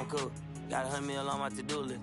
I'm cool. Got 100 mil on my to-do list.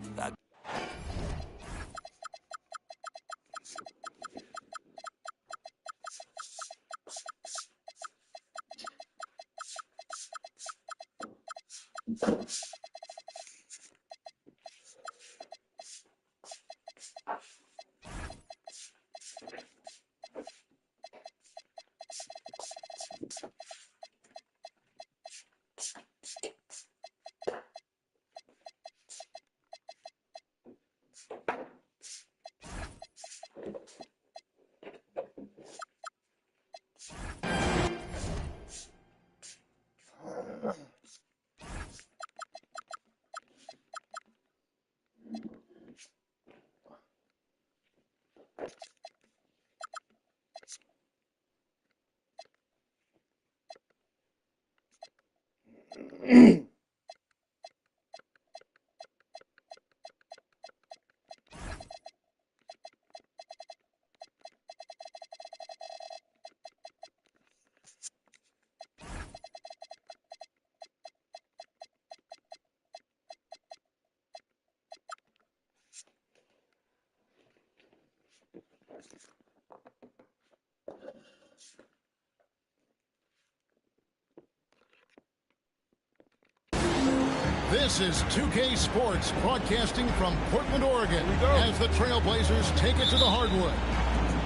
This is 2K Sports broadcasting from Portland, Oregon as the Trailblazers take it to the hardwood.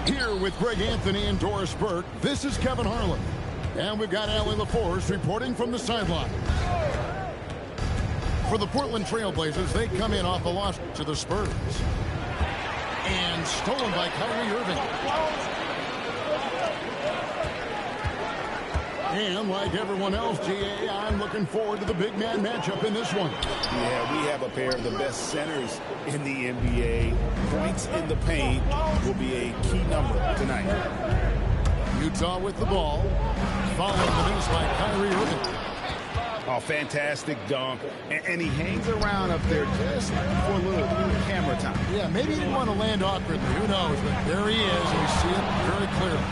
Here with Greg Anthony and Doris Burke, this is Kevin Harlan. And we've got Allie LaForce reporting from the sideline. For the Portland Trailblazers, they come in off a loss to the Spurs. And stolen by Kyrie Irving. And like everyone else, GA, I'm looking forward to the big man matchup in this one. Yeah, we have a pair of the best centers in the NBA. Points in the paint will be a key number tonight. Utah with the ball. Following the miss by Kyrie Irving. Oh, fantastic dunk. And he hangs around up there just for a little camera time. Yeah, maybe he didn't want to land awkwardly. Who knows? But there he is. We see it very clearly.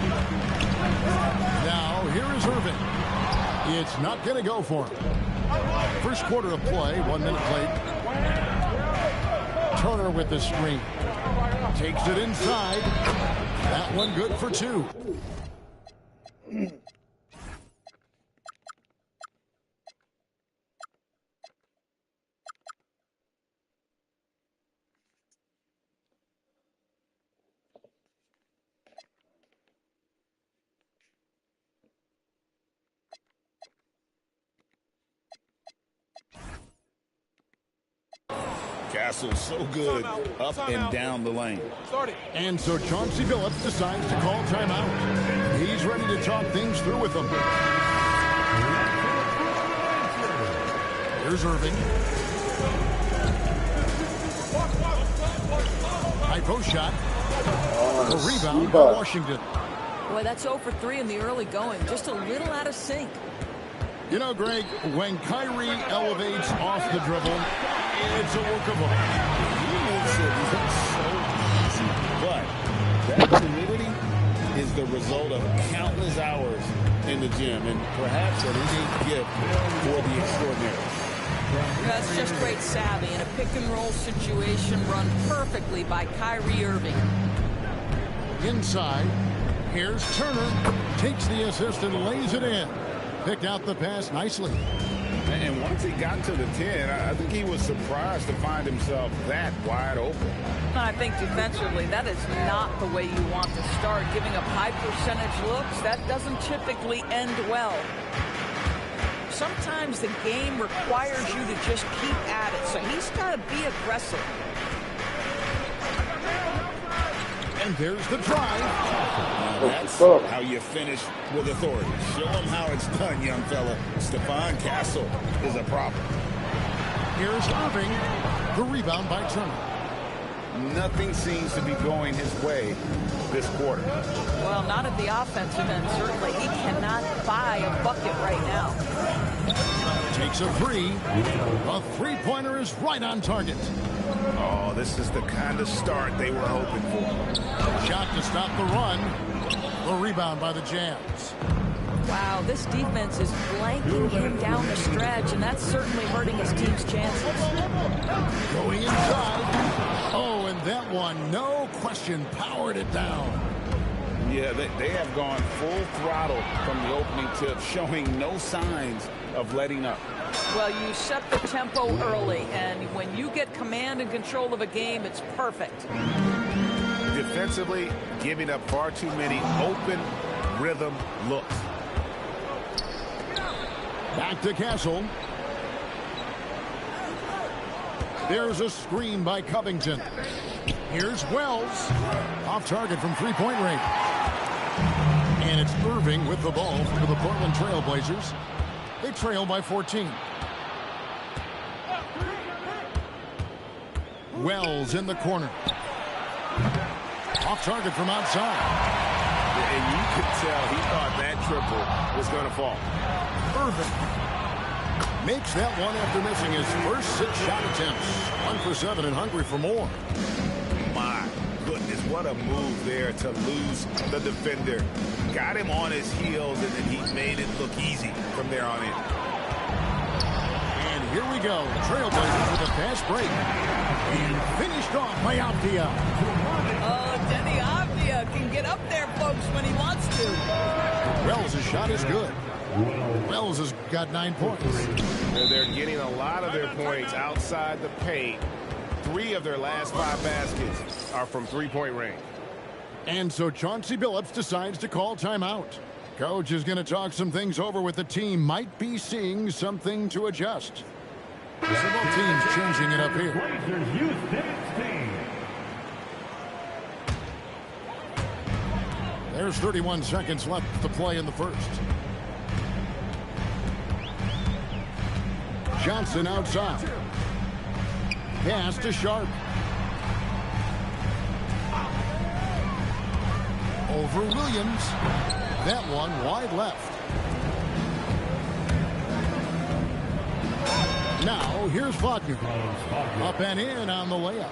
Now, here is Irving. It's not going to go for him. First quarter of play, 1 minute late. Turner with the screen. Takes it inside. That one good for two. Castle so good up and down the lane. And so Chauncey Billups decides to call timeout. He's ready to talk things through with them. Here's Irving. High post shot. A rebound by Washington. Boy, that's 0 for 3 in the early going. Just a little out of sync. You know, Greg, when Kyrie elevates off the dribble, it's a work of art. He makes it look so easy, but that humility is the result of countless hours in the gym and perhaps an innate gift for the extraordinary. That's just great savvy in a pick-and-roll situation run perfectly by Kyrie Irving. Inside, here's Turner. Takes the assist and lays it in. Picked out the pass nicely. And once he got to the 10, I think he was surprised to find himself that wide open. I think defensively, that is not the way you want to start. Giving up high percentage looks, that doesn't typically end well. Sometimes the game requires you to just keep at it, so he's got to be aggressive. And there's the drive. Now that's how you finish with authority. Show him how it's done, young fella. Stephon Castle is a problem. Here's Irving. The rebound by Turner. Nothing seems to be going his way this quarter. Well, not at the offensive end, certainly. He cannot buy a bucket right now. Takes a three. A three-pointer is right on target. Oh, this is the kind of start they were hoping for. Shot to stop the run. The rebound by the Jazz. Wow, this defense is blanking him down the stretch, and that's certainly hurting his team's chances. Going inside. Oh, and that one, no question, powered it down. Yeah, they have gone full throttle from the opening tip, showing no signs of letting up. Well, you set the tempo early, and when you get command and control of a game, it's perfect. Defensively, giving up far too many open rhythm looks. Back to Castle. There's a screen by Covington. Here's Wells. Off target from three-point range. And it's Irving with the ball for the Portland Trail Blazers. They trail by 14. Wells in the corner. Off target from outside. And you could tell he thought that triple was going to fall. Irving makes that one after missing his first 6 shot attempts. 1 for 7 and hungry for more. My goodness, what a move there to lose the defender. Got him on his heels, and then he made it look easy from there on in. And here we go. Trailblazers with a fast break. And finished off by Avdia. Oh, Denny Avdia can get up there, folks, when he wants to. Wells' shot is good. Wells has got 9 points. They're getting a lot of their points outside the paint. 3 of their last 5 baskets are from three-point range. And so Chauncey Billups decides to call timeout. Coach is going to talk some things over with the team. Might be seeing something to adjust. So both teams changing it up here. There's 31 seconds left to play in the first. Johnson outside. Pass to Sharp. Over Williams. That one wide left. Now here's Wagner. Up and in on the layup.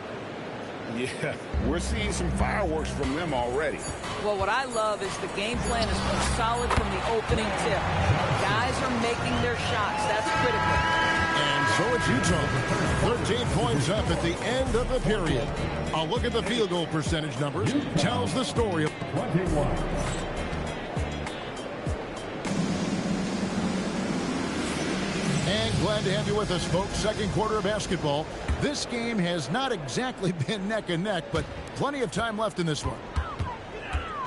Yeah, we're seeing some fireworks from them already. Well, what I love is the game plan has been solid from the opening tip. Guys are making their shots. That's critical. And so it's Utah. 13 points up at the end of the period. A look at the field goal percentage numbers tells the story of 21. And glad to have you with us, folks. Second quarter of basketball. This game has not exactly been neck and neck, but plenty of time left in this one.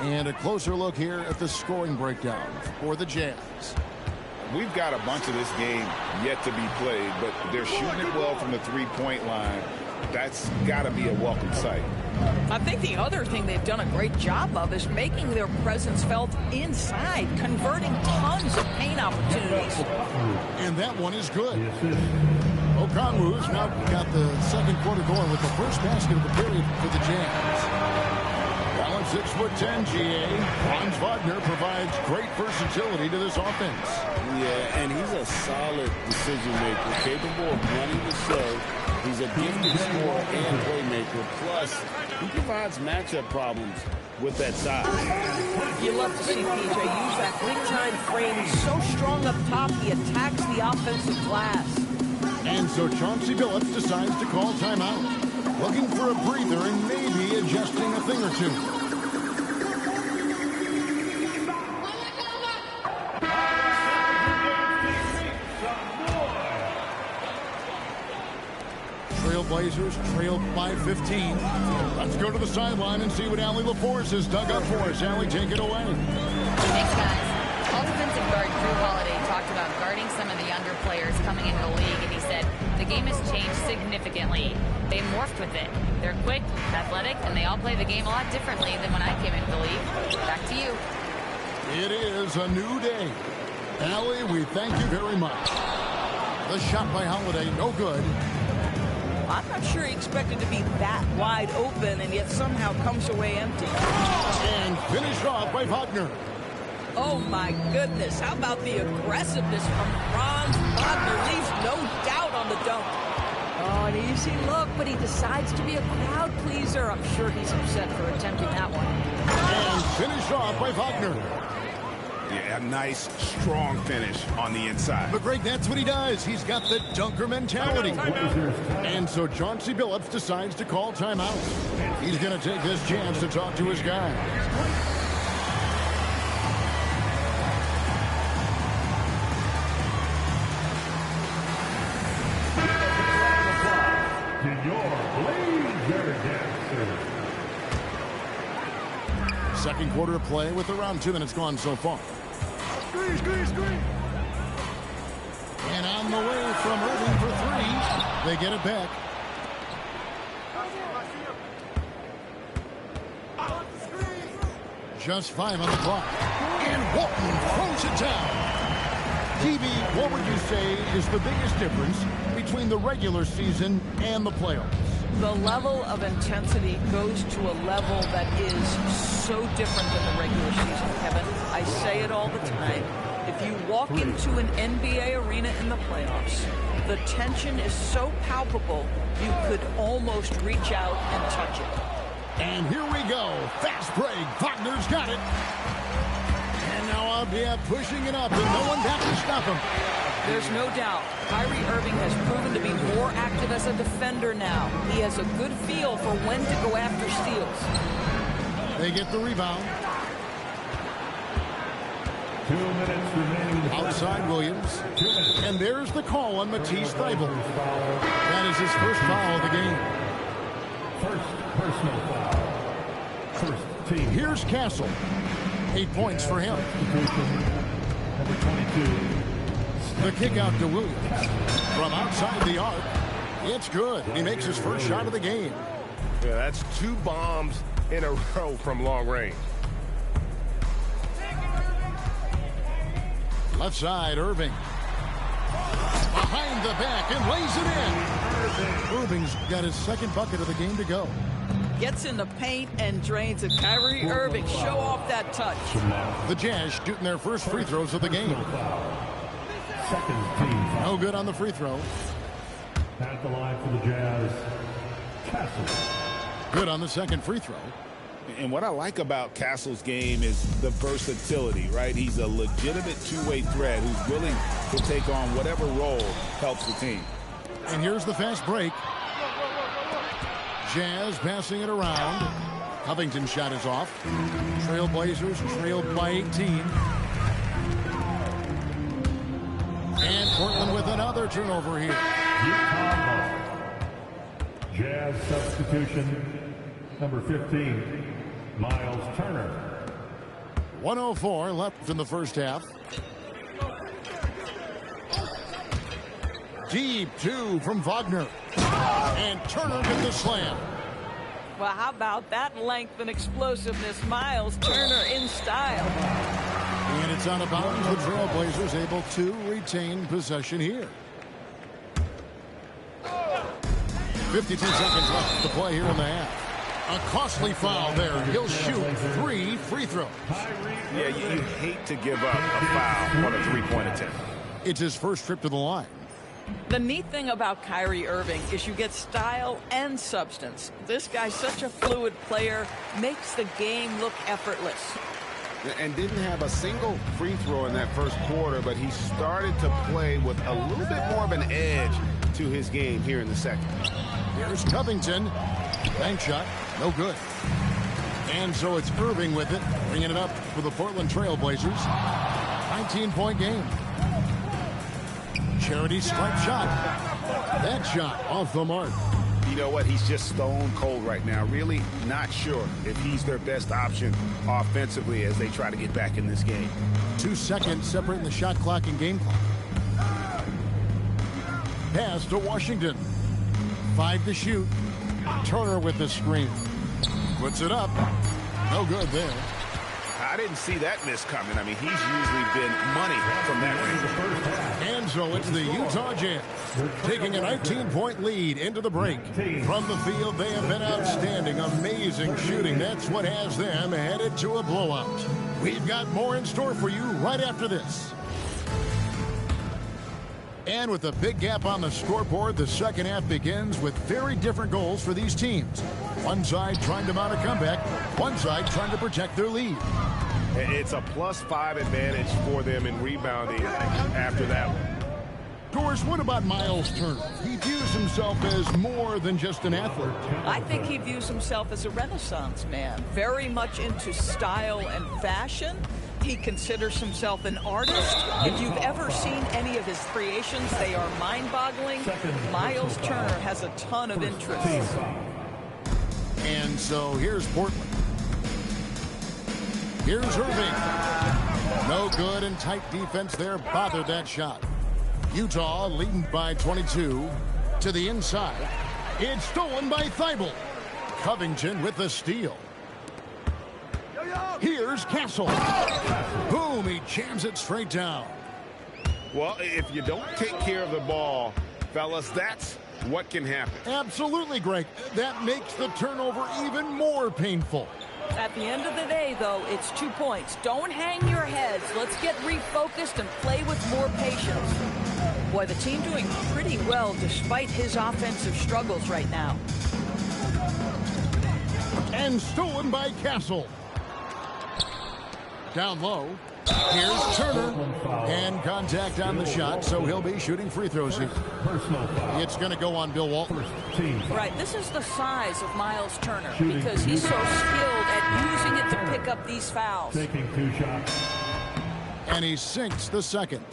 And a closer look here at the scoring breakdown for the Jazz. We've got a bunch of this game yet to be played, but they're shooting it well from the three-point line. That's got to be a welcome sight. I think the other thing they've done a great job of is making their presence felt inside, converting tons of paint opportunities. And that one is good. Okongwu's now got the second quarter going with the first basket of the period for the Jazz. Balance 6'10" GA. Franz Wagner provides great versatility to this offense. Yeah, and he's a solid decision maker, capable of running the show. He's a gifted scorer and playmaker. Plus, he provides matchup problems with that size. You love to see PJ use that big-time frame. He's so strong up top, he attacks the offensive glass. And so Chauncey Billups decides to call timeout. Looking for a breather and maybe adjusting a thing or two. Trailblazers trail by 15. Let's go to the sideline and see what Allie LaForce has dug up for us. Allie, take it away. Thanks, guys. All defensive guard Drew Holiday talked about guarding some of the younger players coming into the league, and he said the game has changed significantly. They morphed with it. They're quick, athletic, and they all play the game a lot differently than when I came into the league. Back to you. It is a new day. Allie, we thank you very much. The shot by Holiday, no good. I'm not sure he expected to be that wide open and yet somehow comes away empty. And finished off by Wagner. Oh, my goodness. How about the aggressiveness from Franz Wagner? Leaves no doubt on the dunk. Oh, an easy look, but he decides to be a crowd pleaser. I'm sure he's upset for attempting that one. And finished off by Wagner. Yeah, a nice, strong finish on the inside. But Greg, that's what he does. He's got the dunker mentality. And so Chauncey Billups decides to call timeout. He's going to take this chance to talk to his guys. Second quarter of play with around 2 minutes gone so far. Screen. And on the way from Irving for 3. They get it back. Just 5 on the clock. And Walton throws it down. TV, what would you say is the biggest difference between the regular season and the playoffs? The level of intensity goes to a level that is so different than the regular season, Kevin. I say it all the time. If you walk into an NBA arena in the playoffs, the tension is so palpable, you could almost reach out and touch it. And here we go. Fast break. Wagner's got it. And now Avdiya pushing it up, and no one back to stop him. There's no doubt. Kyrie Irving has proven to be more active as a defender now. He has a good feel for when to go after steals. They get the rebound. 2 minutes remaining. Outside Williams. And there's the call on Matisse Thybulle. That is his first foul of the game. First personal foul. First team. Here's Castle. 8 points for him. Number 22. The kick out to Williams. From outside the arc. It's good. He makes his first shot of the game. Yeah, that's 2 bombs in a row from long range. Left side, Irving. Behind the back and lays it in. Irving's got his second bucket of the game to go. Gets in the paint and drains it. Kyrie Irving, show off that touch. The Jazz shooting their first free throws of the game. Second team. No good on the free throw. At the line for the Jazz, Castle. Good on the second free throw. And what I like about Castle's game is the versatility, right? He's a legitimate two-way threat who's willing to take on whatever role helps the team. And here's the fast break. Jazz passing it around. Covington's shot is off. Trailblazers trailed by 18. And Portland with another turnover here. Jazz substitution, number 15, Miles Turner. 1:04 left in the first half. Deep 2 from Wagner. And Turner with the slam. Well, how about that length and explosiveness? Miles Turner in style. And it's out of bounds. The Trailblazers able to retain possession here. 52 seconds left to play here in the half. A costly foul there. He'll shoot 3 free throws. Yeah, you hate to give up a foul on a three-point attempt. It's his first trip to the line. The neat thing about Kyrie Irving is you get style and substance. This guy's such a fluid player, makes the game look effortless. And didn't have a single free throw in that first quarter, but he started to play with a little bit more of an edge to his game here in the second. Here's Covington. Bank shot. No good. And so it's Irving with it, bringing it up for the Portland Trailblazers. 19-point game. Charity stripe shot. That shot off the mark. You know what? He's just stone cold right now. Really not sure if he's their best option offensively as they try to get back in this game. 2 seconds separating the shot clock and game clock. Pass to Washington. 5 to shoot. Turner with the screen. Puts it up. No good there. I didn't see that miss coming. I mean, he's usually been money from that range. And so it's the Utah Jazz taking a 19-point lead into the break. From the field, they have been outstanding. Amazing shooting. That's what has them headed to a blowout. We've got more in store for you right after this. And with a big gap on the scoreboard, the second half begins with very different goals for these teams. One side trying to mount a comeback, one side trying to protect their lead. It's a +5 advantage for them in rebounding after that one. Doris, what about Miles Turner? He views himself as more than just an athlete. I think he views himself as a Renaissance man, very much into style and fashion. He considers himself an artist. If you've ever seen any of his creations, they are mind-boggling. Miles Turner has a ton of interest. And so here's Portland. Here's Irving. No good, and tight defense there bothered that shot. Utah leading by 22 to the inside. It's stolen by Thibault. Covington with the steal. Here's Castle. Boom, he jams it straight down. Well, if you don't take care of the ball, fellas, that's what can happen. Absolutely, Greg. That makes the turnover even more painful. At the end of the day, though, it's 2 points. Don't hang your heads. Let's get refocused and play with more patience. Boy, the team doing pretty well despite his offensive struggles right now. And stolen by Castle. Down low. Here's Turner. And contact on the shot, so he'll be shooting free throws here. It's going to go on Bill Walton. Right, this is the size of Miles Turner because he's so skilled at using it to pick up these fouls. Taking 2 shots. And he sinks the second.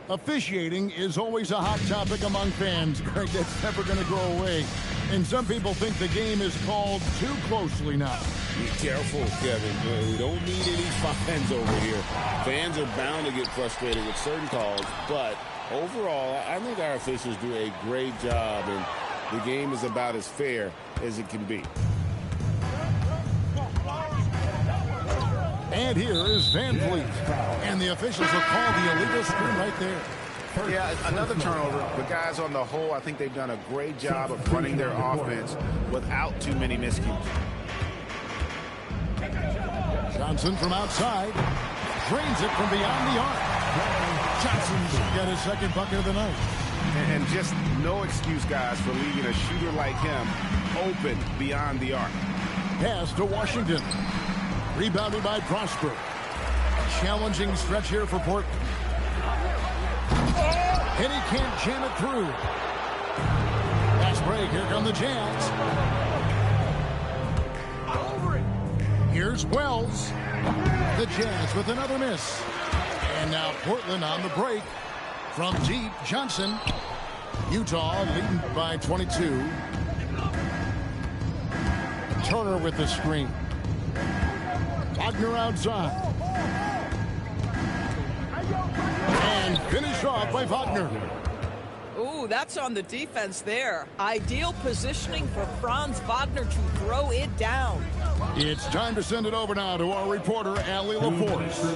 Officiating is always a hot topic among fans, Greg. That's never going to go away. And some people think the game is called too closely now. Be careful, Kevin. We don't need any fines over here. Fans are bound to get frustrated with certain calls, but overall, I think our officials do a great job, and the game is about as fair as it can be. And here is Van Vliet. And the officials will call the illegal screen right there. Yeah, another turnover. The guys on the whole, I think they've done a great job of running their offense without too many miscues. Johnson from outside. Drains it from beyond the arc. Johnson's got his second bucket of the night. And just no excuse, guys, for leaving a shooter like him open beyond the arc. Pass to Washington. Rebounded by Prosper. A challenging stretch here for Portland. And he can't jam it through. Fast break. Here come the Jazz. Here's Wells. The Jazz with another miss. And now Portland on the break. From deep, Johnson. Utah leading by 22. Turner with the screen. Wagner outside. And finished off by Wagner. Ooh, that's on the defense there. Ideal positioning for Franz Wagner to throw it down. It's time to send it over now to our reporter, Allie LaForce.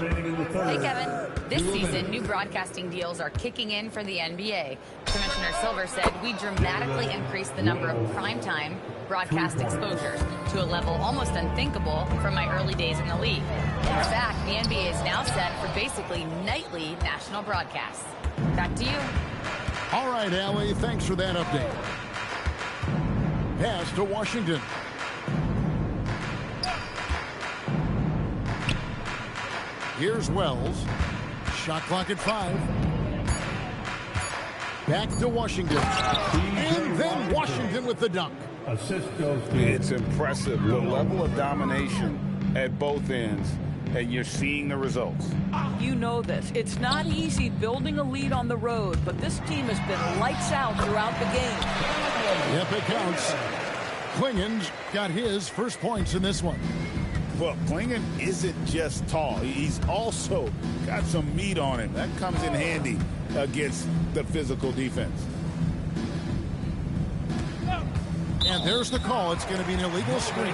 Hey, Kevin. This season, new broadcasting deals are kicking in for the NBA. Commissioner Silver said we dramatically increased the number of primetime broadcast exposures to a level almost unthinkable from my early days in the league. In fact, the NBA is now set for basically nightly national broadcasts. Back to you. All right, Allie, thanks for that update. Pass to Washington. Here's Wells. Shot clock at 5. Back to Washington. And then Washington with the dunk. Assist goes to It's impressive, the level of domination at both ends, and you're seeing the results. You know this. It's not easy building a lead on the road, but this team has been lights out throughout the game. Yep, it counts. Klingen's got his first points in this one. Well, Klingen isn't just tall. He's also got some meat on him. That comes in handy against the physical defense. And there's the call. It's going to be an illegal screen.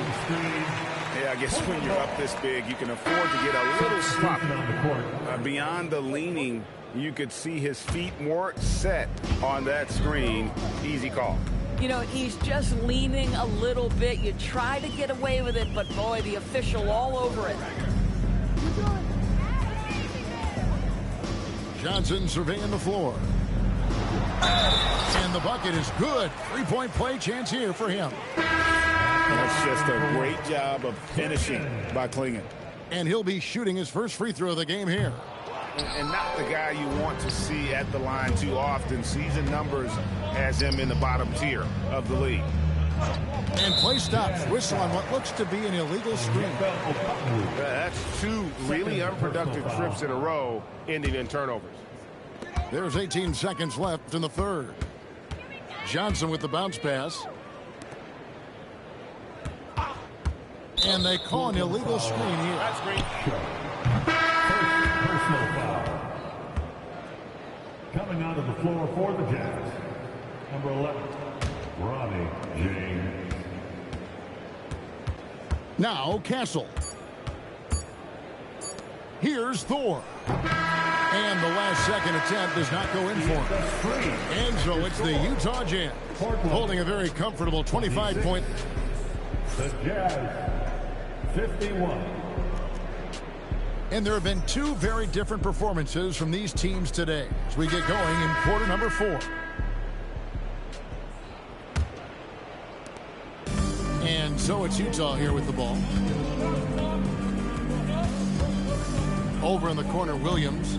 Yeah, I guess when you're up this big, you can afford to get a little sloppy. Beyond the leaning, you could see his feet weren't set on that screen. Easy call. You know, he's just leaning a little bit. You try to get away with it, but boy, the official all over it. Johnson surveying the floor. And the bucket is good. 3-point play chance here for him. That's just a great job of finishing by Klingen. And he'll be shooting his first free throw of the game here. And not the guy you want to see at the line too often. Season numbers has him in the bottom tier of the league. And play stops. Whistle on what looks to be an illegal screen. That's 2 really unproductive trips in a row, ending in turnovers. There's 18 seconds left in the third. Johnson with the bounce pass. And they call an illegal screen here. That's great. Personal foul. Coming onto the floor for the Jazz, number 11, Ronnie James. Now Castle. Here's Thor. And the last second attempt does not go in for him. And so it's the Utah Jazz holding a very comfortable 25-point. The Jazz, 51. And there have been 2 very different performances from these teams today as we get going in quarter number 4. And so it's Utah here with the ball. Over in the corner, Williams.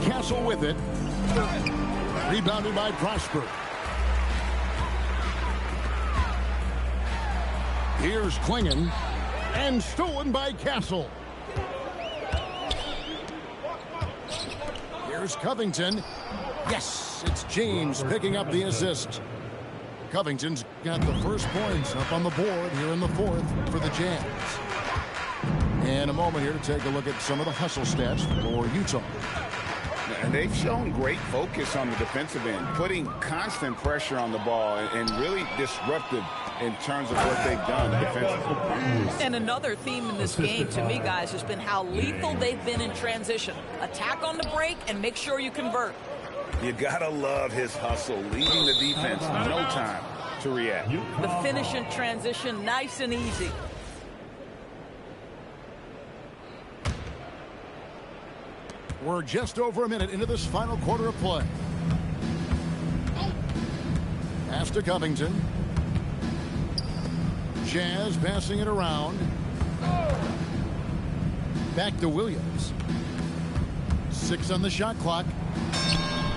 Castle with it. Rebounded by Prosper. Here's Klingon. And stolen by Castle. Here's Covington. Yes, it's James picking up the assist. Covington's got the first points up on the board here in the fourth for the Jazz. And a moment here to take a look at some of the hustle stats for Utah. And they've shown great focus on the defensive end, putting constant pressure on the ball and really disruptive in terms of what they've done defensively. And another theme in this game to me, guys, has been how lethal they've been in transition. Attack on the break and make sure you convert. You gotta love his hustle, leaving the defense no time to react. The finish in transition, nice and easy. We're just over a minute into this final quarter of play. Pass to Covington. Jazz passing it around. Back to Williams. 6 on the shot clock.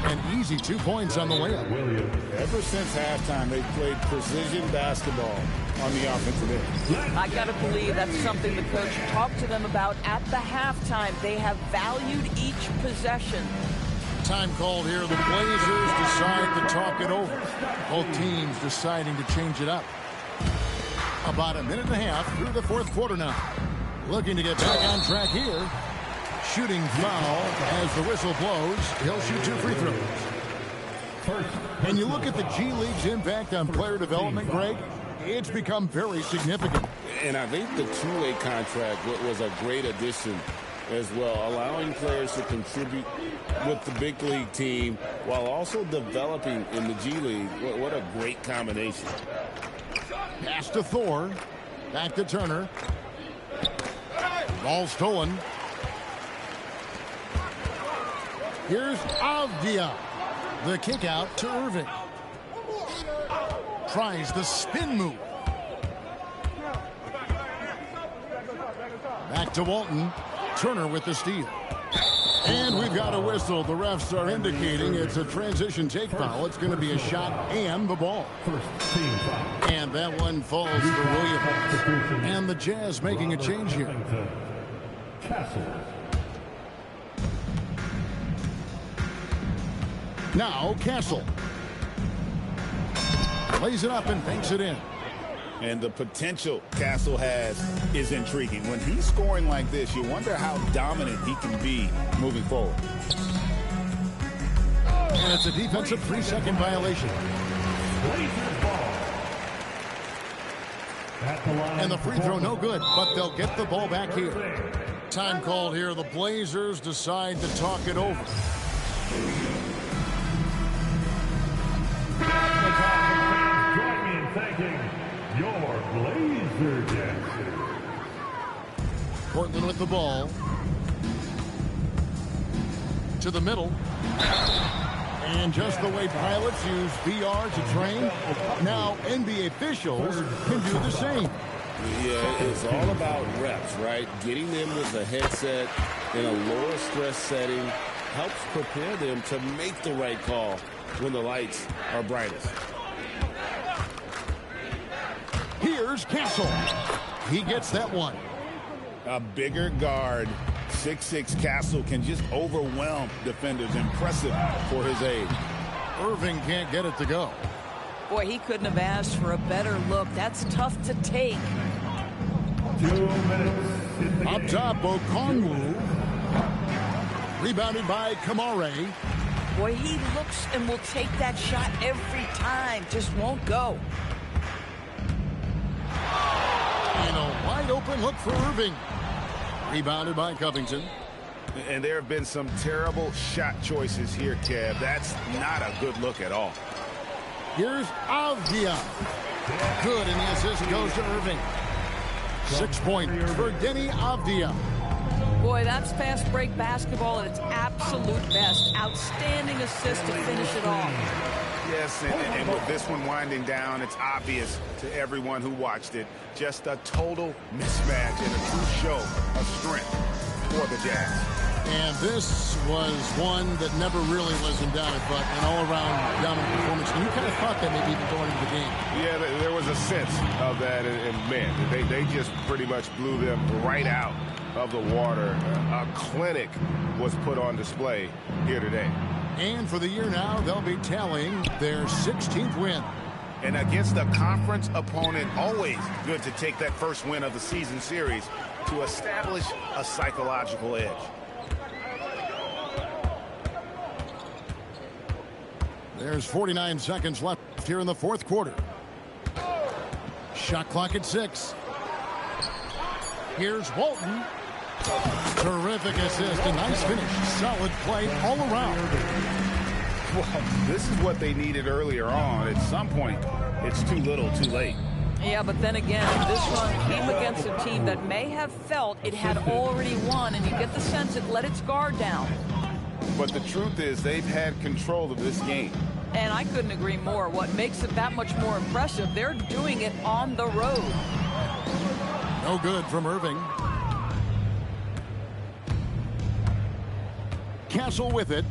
An easy 2 points on the layup. Ever since halftime, they've played precision basketball on the offensive end. I got to believe that's something the coach talked to them about at the halftime. They have valued each possession. Time called here. The Blazers decide to talk it over. Both teams deciding to change it up. About a minute and a half through the fourth quarter now. Looking to get back on track here. Shooting foul as the whistle blows. He'll shoot 2 free throws. And you look at the G League's impact on player development, Greg, it's become very significant. And I think the two-way contract was a great addition as well, allowing players to contribute with the big league team while also developing in the G League. What a great combination. Pass to Thor. Back to Turner. Ball stolen. Here's Avdia. The kick out to Irving. Tries the spin move. Back to Walton. Turner with the steal. And we've got a whistle. The refs are indicating it's a transition take foul. It's going to be a shot and the ball. And that one falls for Williams. And the Jazz making a change here. Now Castle. Lays it up and banks it in. And the potential Castle has is intriguing. When he's scoring like this, you wonder how dominant he can be moving forward. And it's a defensive 3-second violation. And the free throw no good, but they'll get the ball back here. Time called here. The Blazers decide to talk it over. Join me in thanking your Blazer Jackson. Portland with the ball. To the middle. And just the way pilots use VR to train, now NBA officials can do the same. Yeah, it's all about reps, right? Getting them with a headset in a lower stress setting helps prepare them to make the right call when the lights are brightest. Here's Castle. He gets that one. A bigger guard, 6'6" Castle, can just overwhelm defenders. Impressive for his age. Irving can't get it to go. Boy, he couldn't have asked for a better look. That's tough to take. 2 minutes. Up top, Okongwu. Rebounded by Kamare. Boy, he looks and will take that shot every time. Just won't go. And a wide open look for Irving. Rebounded by Covington. And there have been some terrible shot choices here, Kev. That's not a good look at all. Here's Avdia. Good, and the assist goes to Irving. 6 points for Denny Avdia. Boy, that's fast break basketball at its absolute best. Outstanding assist to finish it off. Yes, and with this one winding down, it's obvious to everyone who watched it. Just a total mismatch and a true show of strength for the Jazz. And this was one that never really was in doubt, but an all-around dominant performance. And you kind of thought that maybe even going into the game. Yeah, there was a sense of that, and man, they just pretty much blew them right out of the water. A clinic was put on display here today. And for the year now, they'll be tallying their 16th win. And against a conference opponent, always good to take that first win of the season series to establish a psychological edge. There's 49 seconds left here in the fourth quarter. Shot clock at 6. Here's Walton. Terrific assist, a nice finish. Solid play all around. Well, this is what they needed earlier on. At some point, it's too little, too late. Yeah, but then again, this run came against a team that may have felt it had already won, and you get the sense it let its guard down. But the truth is they've had control of this game. And I couldn't agree more. What makes it that much more impressive, they're doing it on the road. No good from Irving. Castle with it.